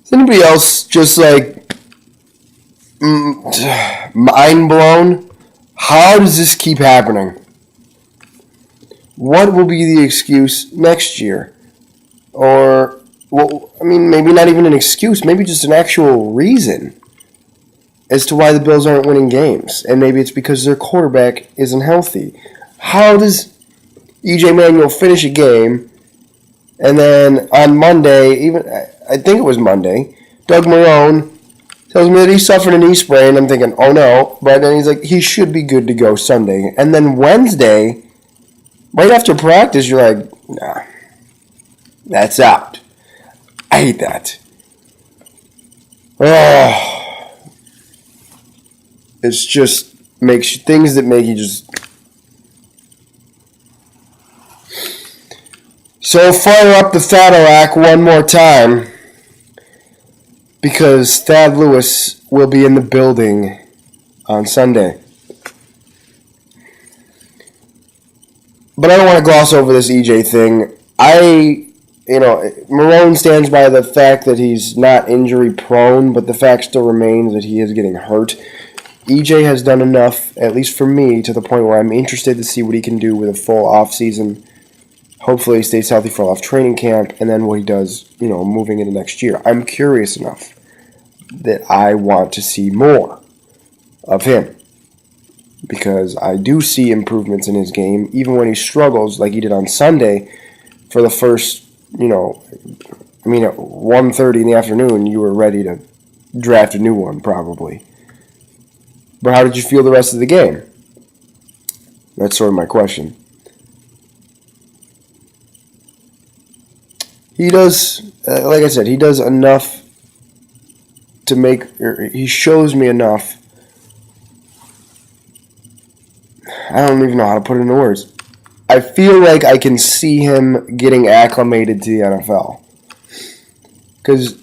Is anybody else just like mind blown? How does this keep happening? What will be the excuse next year? Or, well, I mean, maybe not even an excuse, maybe just an actual reason as to why the Bills aren't winning games. And maybe it's because their quarterback isn't healthy. How does EJ Manuel finish a game and then on Monday, I think it was Monday, Doug Marrone tells me that he suffered a knee sprain. I'm thinking, oh no. But then he's like, he should be good to go Sunday. And then Wednesday, right after practice, you're like, nah, that's out. I hate that. Oh, it's just makes things that make you just. So fire up the Thadderak one more time, because Thad Lewis will be in the building on Sunday. But I don't want to gloss over this EJ thing. Marrone stands by the fact that he's not injury prone, but the fact still remains that he is getting hurt. EJ has done enough, at least for me, to the point where I'm interested to see what he can do with a full offseason. Hopefully he stays healthy for off training camp, and then what he does, moving into next year. I'm curious enough that I want to see more of him, because I do see improvements in his game, even when he struggles like he did on Sunday for the first, at 1:30 in the afternoon, you were ready to draft a new one, probably. But how did you feel the rest of the game? That's sort of my question. He does, like I said, he does enough to he shows me enough. I don't even know how to put it into words. I feel like I can see him getting acclimated to the NFL. Because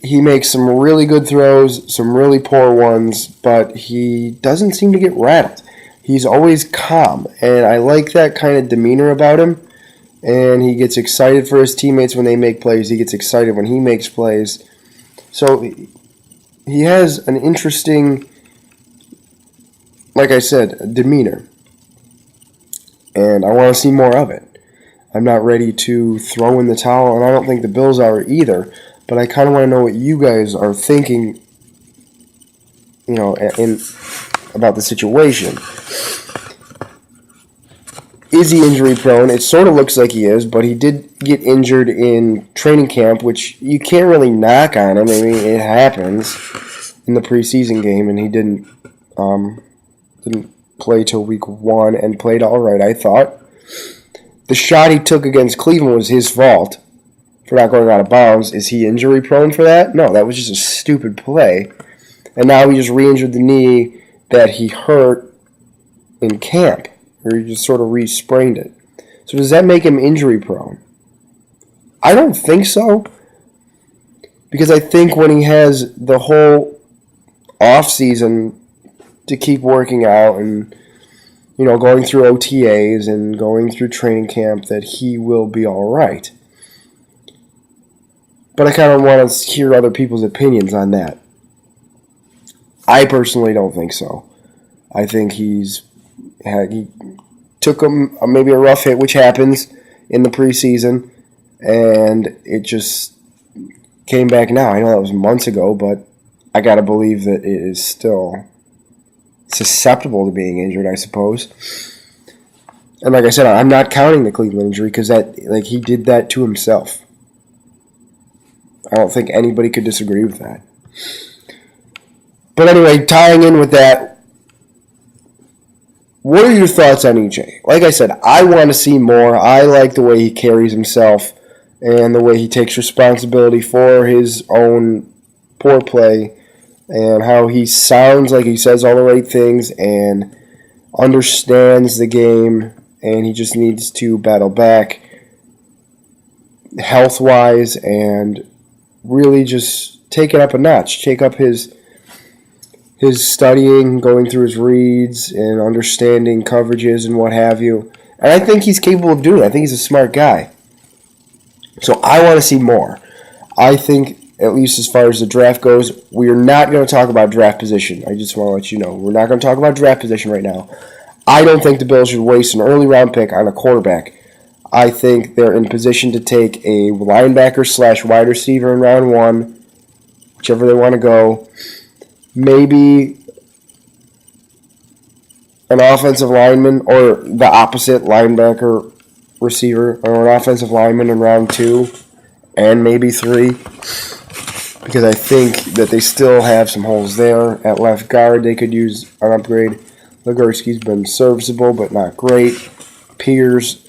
he makes some really good throws, some really poor ones, but he doesn't seem to get rattled. He's always calm, and I like that kind of demeanor about him. And he gets excited for his teammates when they make plays. He gets excited when he makes plays. So he has an interesting, like I said, demeanor. And I want to see more of it. I'm not ready to throw in the towel, and I don't think the Bills are either. But I kind of want to know what you guys are thinking, about the situation. Is he injury prone? It sort of looks like he is, but he did get injured in training camp, which you can't really knock on him. I mean, it happens in the preseason game, and he didn't play till week 1 and played all right, I thought. The shot he took against Cleveland was his fault for not going out of bounds. Is he injury prone for that? No, that was just a stupid play. And now he just re-injured the knee that he hurt in camp. Or he just sort of re-sprained it. So does that make him injury prone? I don't think so. Because I think when he has the whole offseason to keep working out and, going through OTAs and going through training camp, that he will be all right. But I kind of want to hear other people's opinions on that. I personally don't think so. I think he took him maybe a rough hit, which happens in the preseason, and it just came back now. I know that was months ago, but I got to believe that it is still susceptible to being injured, I suppose. And like I said, I'm not counting the Cleveland injury because he did that to himself. I don't think anybody could disagree with that. But anyway, tying in with that, what are your thoughts on EJ? Like I said, I want to see more. I like the way he carries himself and the way he takes responsibility for his own poor play and how he sounds like he says all the right things and understands the game, and he just needs to battle back health-wise and really just take it up a notch, take up his studying, going through his reads and understanding coverages and what have you. And I think he's capable of doing it. I think he's a smart guy. So I want to see more. I think at least as far as the draft goes. We are not going to talk about draft position. I just want to let you know. We're not going to talk about draft position right now. I don't think the Bills should waste an early round pick on a quarterback. I think they're in position to take a linebacker / wide receiver in round 1, whichever they want to go. Maybe an offensive lineman, or the opposite, linebacker, receiver, or an offensive lineman in round 2, and maybe 3. Because I think that they still have some holes there. At left guard, they could use an upgrade. Legursky's been serviceable, but not great. Pierce,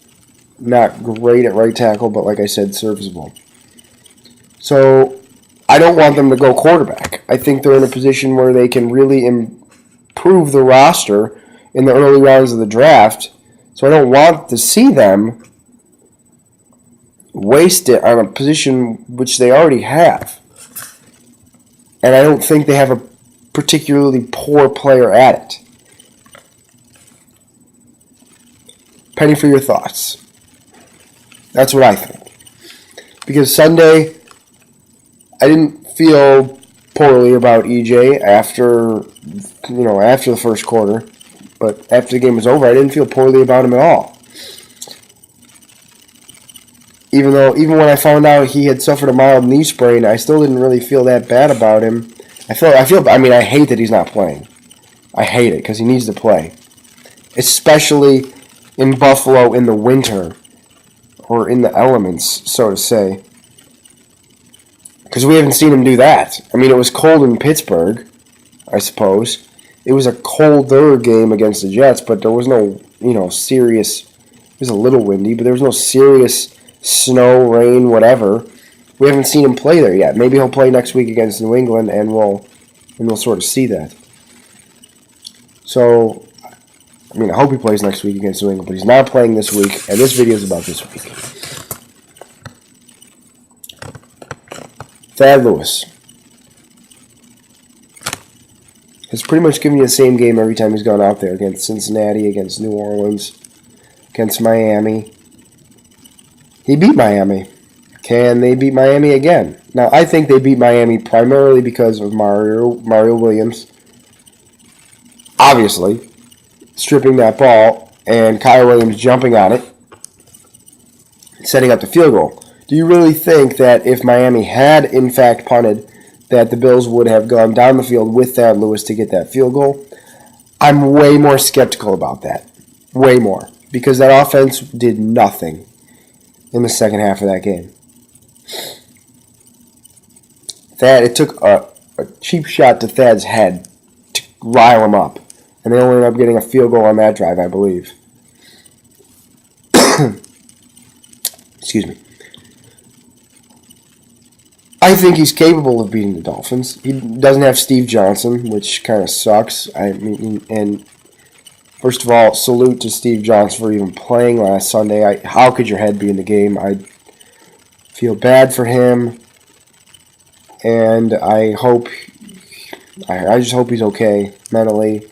not great at right tackle, but like I said, serviceable. So I don't want them to go quarterback. I think they're in a position where they can really improve the roster in the early rounds of the draft. So I don't want to see them waste it on a position which they already have. And I don't think they have a particularly poor player at it. Penny for your thoughts. That's what I think. Because Sunday, I didn't feel poorly about EJ after the first quarter. But after the game was over, I didn't feel poorly about him at all. Even when I found out he had suffered a mild knee sprain, I still didn't really feel that bad about him. I hate that he's not playing. I hate it because he needs to play. Especially in Buffalo in the winter, or in the elements, so to say. Because we haven't seen him do that. I mean, it was cold in Pittsburgh, I suppose. It was a colder game against the Jets, but there was no, serious... It was a little windy, but there was no serious snow, rain, whatever. We haven't seen him play there yet. Maybe he'll play next week against New England, and we'll sort of see that. So, I hope he plays next week against New England, but he's not playing this week, and this video is about this week. Thad Lewis has pretty much given you the same game every time he's gone out there, against Cincinnati, against New Orleans, against Miami. He beat Miami. Can they beat Miami again? Now, I think they beat Miami primarily because of Mario Williams, obviously, stripping that ball, and Kyle Williams jumping on it, setting up the field goal. Do you really think that if Miami had, in fact, punted, that the Bills would have gone down the field with Thad Lewis to get that field goal? I'm way more skeptical about that. Way more. Because that offense did nothing in the second half of that game. It took a cheap shot to Thad's head to rile him up. And they only ended up getting a field goal on that drive, I believe. Excuse me. I think he's capable of beating the Dolphins. He doesn't have Steve Johnson, which kind of sucks. And first of all, salute to Steve Johnson for even playing last Sunday. How could your head be in the game? I feel bad for him, and I just hope he's okay mentally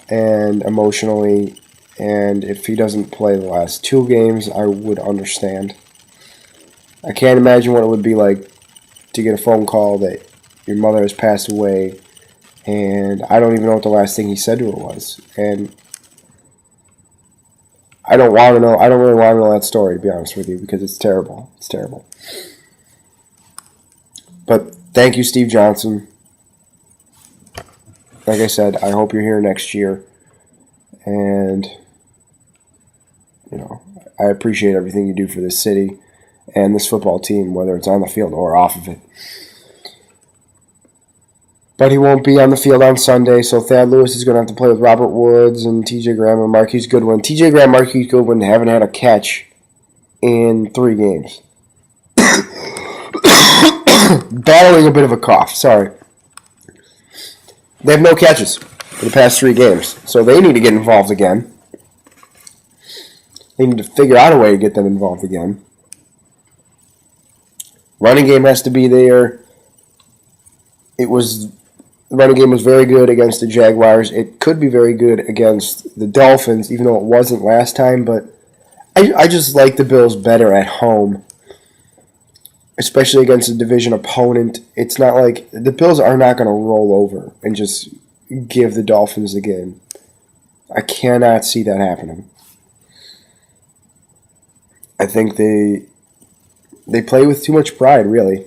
and emotionally. And if he doesn't play the last 2 games, I would understand. I can't imagine what it would be like to get a phone call that your mother has passed away, and I don't even know what the last thing he said to her was. And I don't want to know. I don't really want to know that story, to be honest with you, because it's terrible. It's terrible. But thank you, Steve Johnson. Like I said, I hope you're here next year. And, I appreciate everything you do for this city and this football team, whether it's on the field or off of it. But he won't be on the field on Sunday, so Thad Lewis is going to have to play with Robert Woods and TJ Graham and Marquise Goodwin. TJ Graham and Marquise Goodwin haven't had a catch in 3 games. Battling a bit of a cough, sorry. They have no catches for the past 3 games, so they need to get involved again. They need to figure out a way to get them involved again. Running game has to be there. The running game was very good against the Jaguars. It could be very good against the Dolphins, even though it wasn't last time. But I just like the Bills better at home. especially against a division opponent. It's not like the Bills are not going to roll over and just give the Dolphins the game. I cannot see that happening. I think they play with too much pride, really.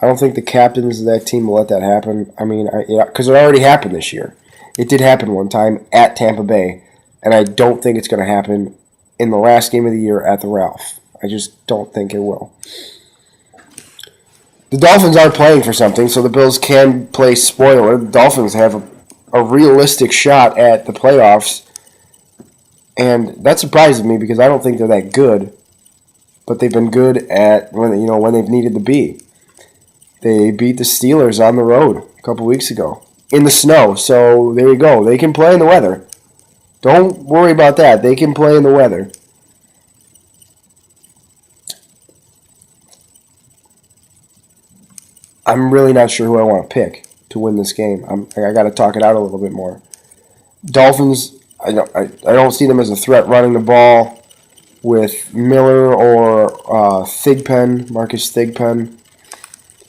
I don't think the captains of that team will let that happen. I mean, because it already happened this year. It did happen one time at Tampa Bay, and I don't think it's going to happen in the last game of the year at the Ralph. I just don't think it will. The Dolphins are playing for something, so the Bills can play spoiler. The Dolphins have a realistic shot at the playoffs, and that surprises me because I don't think they're that good. But they've been good at when they've needed to be. They beat the Steelers on the road a couple weeks ago in the snow. So there you go. They can play in the weather. Don't worry about that. They can play in the weather. I'm really not sure who I want to pick to win this game. I got to talk it out a little bit more. Dolphins, I don't see them as a threat running the ball with Miller or Marcus Thigpen.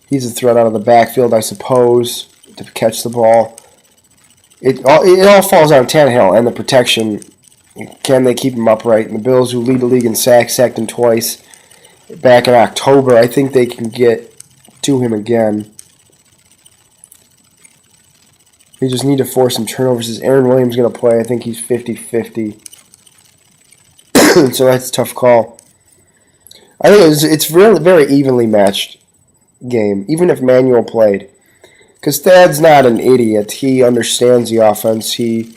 He's a threat out of the backfield, I suppose, to catch the ball. It all falls on Tannehill and the protection. Can they keep him upright? And the Bills, who lead the league in sacks, sacked him twice back in October, I think they can get to him again. They just need to force some turnovers. Is Aaron Williams going to play? I think he's 50-50. So that's a tough call. I think it's really very evenly matched game, even if Manuel played. Because Thad's not an idiot. He understands the offense. He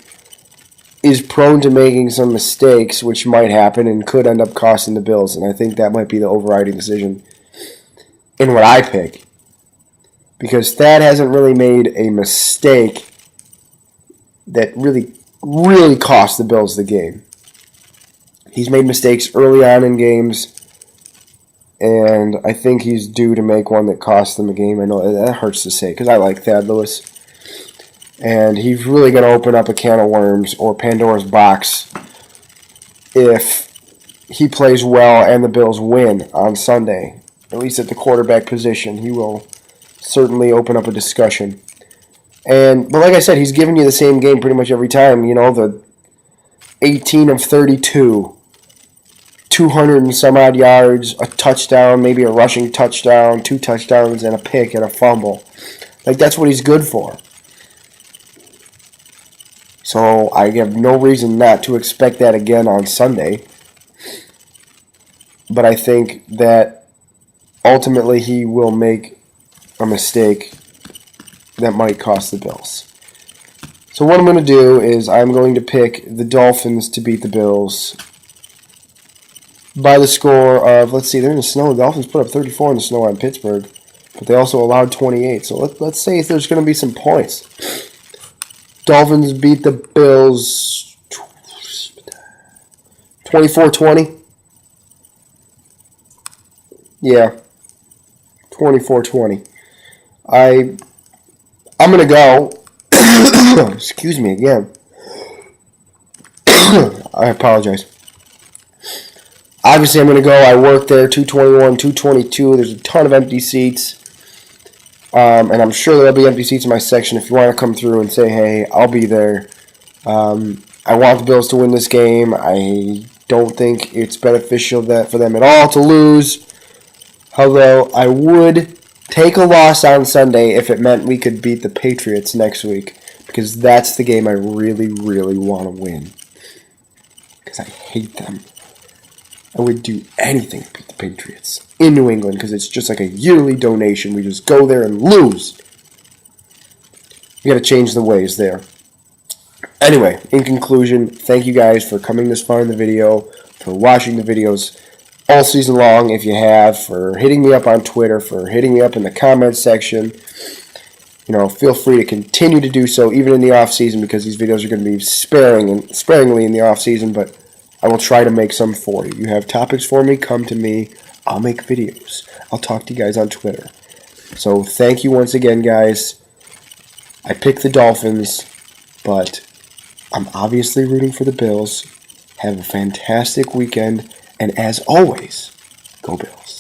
is prone to making some mistakes, which might happen and could end up costing the Bills. And I think that might be the overriding decision in what I pick. Because Thad hasn't really made a mistake that really, really cost the Bills the game. He's made mistakes early on in games, and I think he's due to make one that costs them a game. I know that hurts to say because I like Thad Lewis. And he's really going to open up a can of worms or Pandora's box if he plays well and the Bills win on Sunday. At least at the quarterback position, he will certainly open up a discussion. But like I said, he's giving you the same game pretty much every time. You know, the 18 of 32. 200 and some odd yards, a touchdown, maybe a rushing touchdown, 2 touchdowns, and a pick and a fumble. Like, that's what he's good for. So I have no reason not to expect that again on Sunday. But I think that ultimately he will make a mistake that might cost the Bills. So what I'm going to do is I'm going to pick the Dolphins to beat the Bills by the score of, let's see, they're in the snow. The Dolphins put up 34 in the snow on Pittsburgh, but they also allowed 28. So let's say if there's going to be some points. Dolphins beat the Bills 24-20. Yeah, 24-20. I'm going to go. Excuse me again. I apologize. Obviously, I'm going to go. I work there, 221, 222. There's a ton of empty seats. And I'm sure there'll be empty seats in my section. If you want to come through and say, hey, I'll be there. I want the Bills to win this game. I don't think it's beneficial for them at all to lose. Although I would take a loss on Sunday if it meant we could beat the Patriots next week. Because that's the game I really, really want to win. Because I hate them. I would do anything to beat the Patriots in New England because it's just like a yearly donation. We just go there and lose. You got to change the ways there. Anyway, in conclusion, thank you guys for coming this far in the video, for watching the videos all season long if you have, for hitting me up on Twitter, for hitting me up in the comments section. You know, feel free to continue to do so even in the off season because these videos are going to be sparingly in the off season, but I will try to make some for you. You have topics for me, come to me. I'll make videos. I'll talk to you guys on Twitter. So thank you once again, guys. I picked the Dolphins, but I'm obviously rooting for the Bills. Have a fantastic weekend, and as always, go Bills.